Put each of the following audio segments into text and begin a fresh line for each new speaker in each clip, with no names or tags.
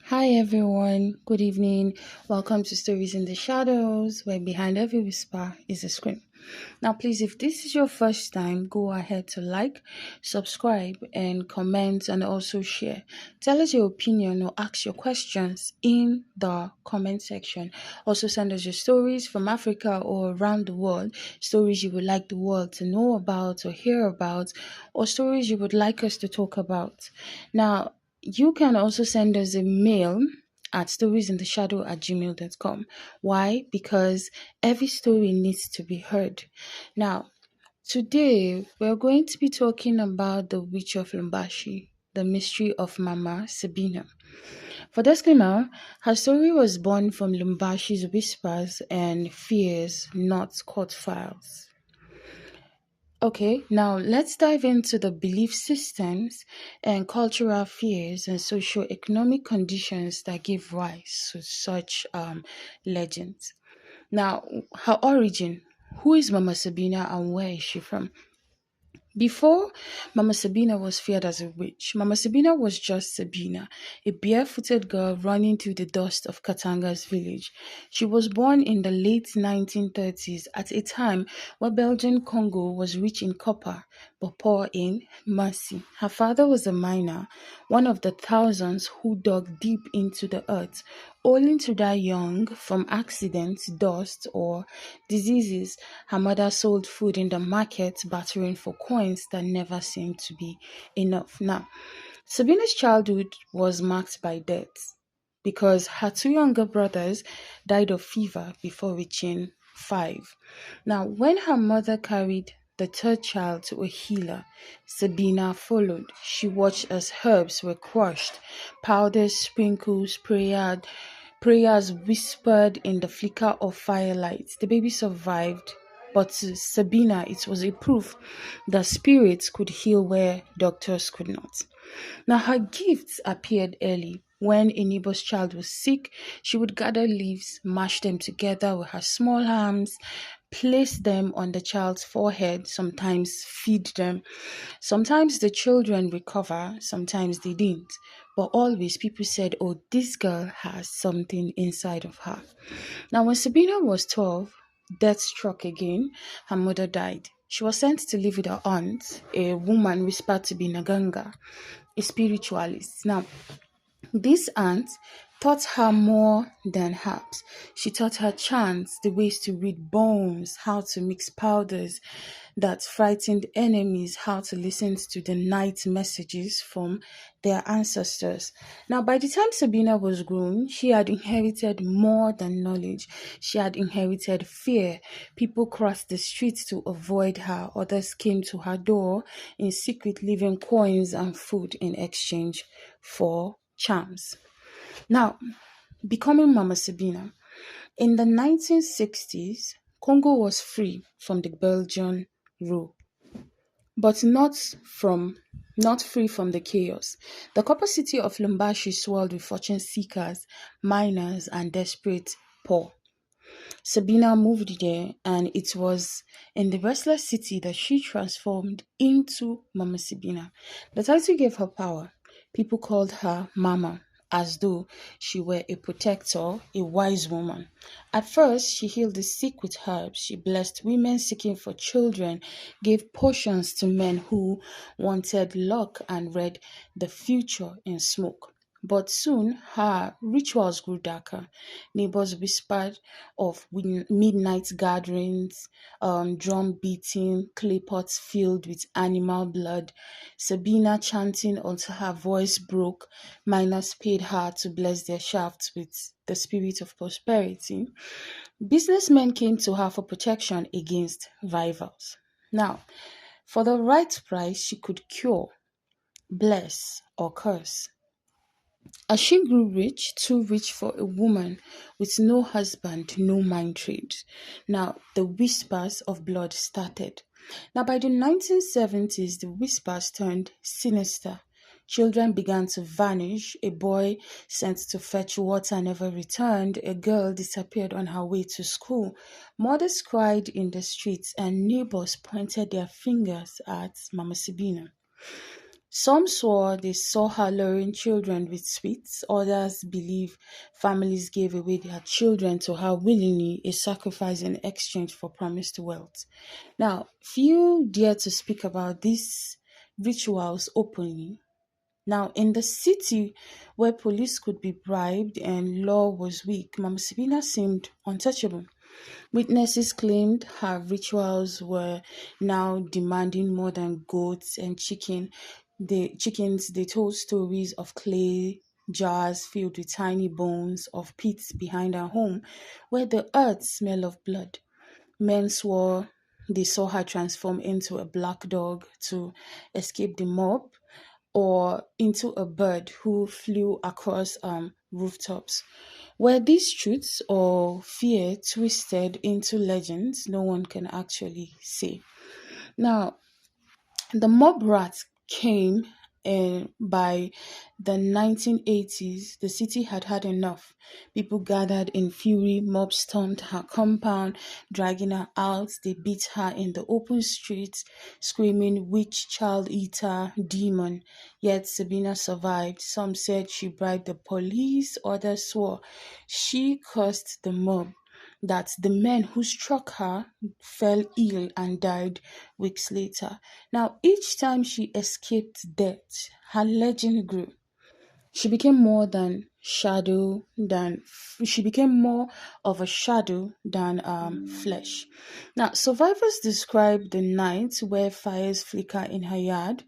Hi everyone, good evening. Welcome to Stories in the Shadows, where behind every whisper is a scream. Now, please, if this is your first time, go ahead to like, subscribe, and comment, and also share. Tell us your opinion or ask your questions in the comment section. Also, send us your stories from Africa or around the world, stories you would like the world to know about or hear about, or stories you would like us to talk about. Now, you can also send us a mail at storiesintheshadow@gmail.com. Why? Because every story needs to be heard. Now, today we're going to be talking about the witch of Lubumbashi, the mystery of Mama Sabina. For disclaimer, her story was born from Lumbashi's whispers and fears, not court files. Okay, now let's dive into the belief systems and cultural fears and socio-economic conditions that give rise to such legends. Now, her origin. Who is Mama Sabina and where is she from? Before Mama Sabina was feared as a witch, Mama Sabina was just Sabina, a barefooted girl running through the dust of Katanga's village. She was born in the late 1930s at a time where Belgian Congo was rich in copper but poor in mercy. Her father was a miner, one of the thousands who dug deep into the earth, only to die young from accidents, dust, or diseases. Her mother sold food in the market, bartering for coins that never seemed to be enough. Now, Sabina's childhood was marked by death because her two younger brothers died of fever before reaching 5. Now, when her mother carried the third child to a healer, Sabina followed. She watched as herbs were crushed, powders, sprinkles, prayers whispered in the flicker of firelight. The baby survived, but to Sabina, it was a proof that spirits could heal where doctors could not. Now, her gifts appeared early. When a neighbor's child was sick, she would gather leaves, mash them together with her small hands, place them on the child's forehead, sometimes feed them. Sometimes the children recover, sometimes they didn't. But always people said, oh, this girl has something inside of her. Now, when Sabina was 12, death struck again. Her mother died. She was sent to live with her aunt, a woman whispered to be Naganga, a spiritualist. Now, this aunt taught her more than herbs. She taught her chants, the ways to read bones, how to mix powders that frightened enemies, how to listen to the night messages from their ancestors. Now, by the time Sabina was grown, she had inherited more than knowledge. She had inherited fear. People crossed the streets to avoid her. Others came to her door in secret, leaving coins and food in exchange for charms. Now, becoming Mama Sabina. In the 1960s, Congo was free from the Belgian rule, but not free from the chaos. The copper city of Lubumbashi swirled with fortune seekers, miners, and desperate poor. Sabina moved there, and it was in the restless city that she transformed into Mama Sabina. The title gave her power. People called her Mama, as though she were a protector, a wise woman. At first, she healed the sick with herbs. She blessed women seeking for children, gave potions to men who wanted luck, and read the future in smoke. But soon her rituals grew darker. Neighbors whispered of midnight gatherings, drum beating, clay pots filled with animal blood, Sabina chanting until her voice broke. Miners paid her to bless their shafts with the spirit of prosperity. Businessmen came to her for protection against rivals. Now, for the right price, she could cure, bless, or curse. As she grew rich, too rich for a woman with no husband, no mind trade, now the whispers of blood started. Now by the 1970s, the whispers turned sinister. Children began to vanish. A boy sent to fetch water never returned. A girl disappeared on her way to school. Mothers cried in the streets, and neighbors pointed their fingers at Mama Sabina. Some swore they saw her luring children with sweets. Others believe families gave away their children to her willingly, a sacrifice in exchange for promised wealth. Now, few dare to speak about these rituals openly. Now, in the city where police could be bribed and law was weak, Mama Sabina seemed untouchable. Witnesses claimed her rituals were now demanding more than goats and chickens. They told stories of clay jars filled with tiny bones of pits behind her home, where the earth smelled of blood. Men swore they saw her transform into a black dog to escape the mob, or into a bird who flew across rooftops. Were these truths or fear twisted into legends? No one can actually say. Now, the mob rats came by the 1980s. The city had had enough. People gathered in fury. Mob stormed her compound, dragging her out. They beat her in the open streets, screaming, "Witch, child eater, demon." Yet Sabina survived. Some said she bribed the police, others swore she cursed the mob, that the men who struck her fell ill and died weeks later. Now, each time she escaped death, her legend grew. She became more than shadow than she became more of a shadow than flesh. Now, survivors describe the nights where fires flicker in her yard,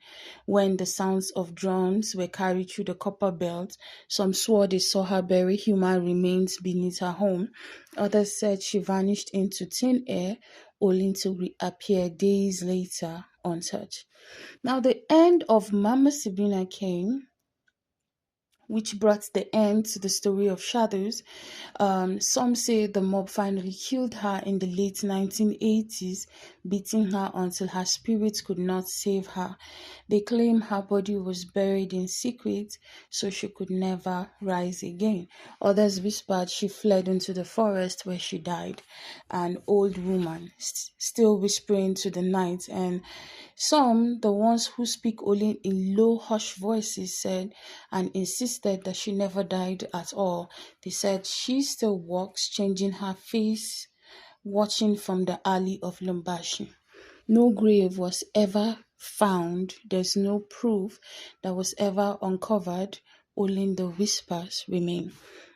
when the sounds of drums were carried through the copper belt. Some swore they saw her bury human remains beneath her home. Others said she vanished into thin air, only to reappear days later untouched. Now, the end of Mama Sabina came, which brought the end to the story of shadows. Some say the mob finally killed her in the late 1980s, beating her until her spirit could not save her. They claim her body was buried in secret, so she could never rise again. Others whispered she fled into the forest where she died, an old woman, still whispering to the night. And some, the ones who speak only in low, hushed voices, said and insisted that she never died at all. They said she still walks, changing her face, watching from the alley of Lubumbashi. No grave was ever found. There's no proof that was ever uncovered. Only the whispers remain.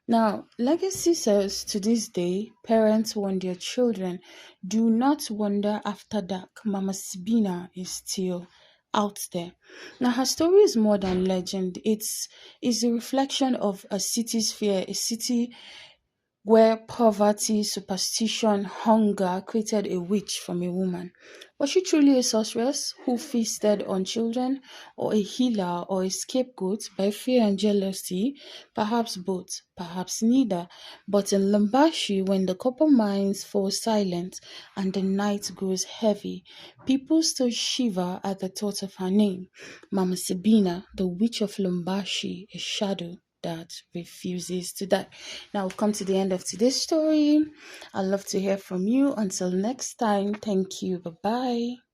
Now, legacy says to this day, parents warn their children, do not wander after dark. Mama Sabina is still out there. Now, her story is more than legend. It's a reflection of a city's fear, a city where poverty, superstition, hunger created a witch from a woman. Was she truly a sorceress who feasted on children, or a healer, or a scapegoat by fear and jealousy? Perhaps both, perhaps neither. But in Lubumbashi, when the copper mines fall silent and the night grows heavy, people still shiver at the thought of her name. Mama Sabina, the witch of Lubumbashi, a shadow that refuses to die. Now we've come to the end of today's story. I'd love to hear from you. Until next time, thank you. Bye bye.